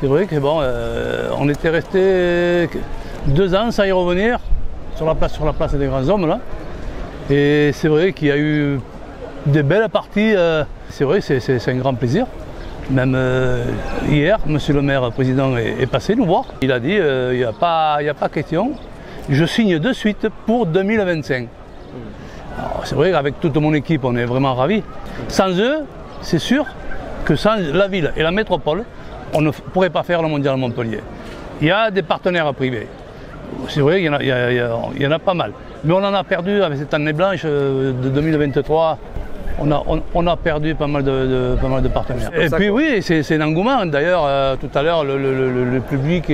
C'est vrai que bon, on était resté 2 ans sans y revenir sur la place des grands hommes là. Et c'est vrai qu'il y a eu des belles parties. C'est vrai, c'est un grand plaisir. Même hier, monsieur le maire président est passé nous voir. Il a dit il n'y a pas question. Je signe de suite pour 2025. C'est vrai qu'avec toute mon équipe, on est vraiment ravis. Sans eux, c'est sûr que sans la ville et la métropole, on ne pourrait pas faire le mondial Montpellier. Il y a des partenaires privés. C'est vrai qu'il y en a pas mal. Mais on en a perdu avec cette année blanche de 2023. On a perdu pas mal de partenaires. Et puis oui, c'est un engouement. D'ailleurs, tout à l'heure, le public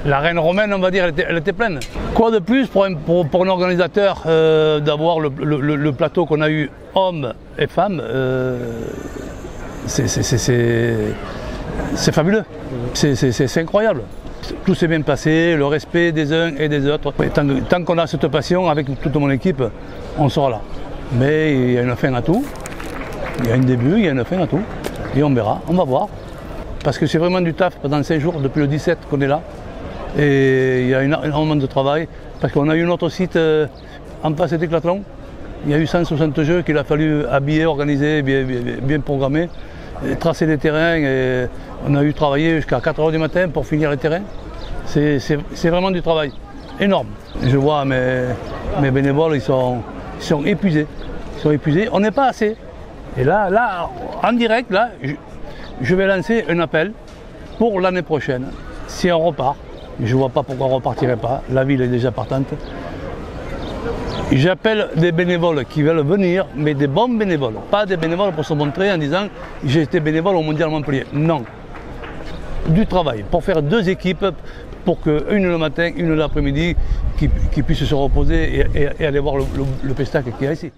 la reine romaine, on va dire, elle était pleine. Quoi de plus pour un organisateur d'avoir le plateau qu'on a eu, hommes et femmes, c'est fabuleux. C'est incroyable. Tout s'est bien passé, le respect des uns et des autres. Tant qu'on a cette passion avec toute mon équipe, on sera là. Mais il y a une fin à tout, il y a un début, il y a une fin à tout, et on verra, on va voir. Parce que c'est vraiment du taf pendant 5 jours, depuis le 17 qu'on est là, et il y a énormément de travail, parce qu'on a eu notre site en face de Décathlon, il y a eu 160 jeux qu'il a fallu habiller, organiser, bien programmer, tracer les terrains, et on a eu travaillé jusqu'à 4 h du matin pour finir les terrains. C'est vraiment du travail énorme. Je vois mes bénévoles, ils sont épuisés. On n'est pas assez. Et là, en direct, là, je vais lancer un appel pour l'année prochaine. Si on repart, je ne vois pas pourquoi on ne repartirait pas. La ville est déjà partante. J'appelle des bénévoles qui veulent venir, mais des bons bénévoles. Pas des bénévoles pour se montrer en disant j'ai été bénévole au Mondial Montpellier. Non. Du travail pour faire 2 équipes, pour qu'une le matin, une l'après-midi, qui puissent se reposer et aller voir le pestac qu'il y a ici.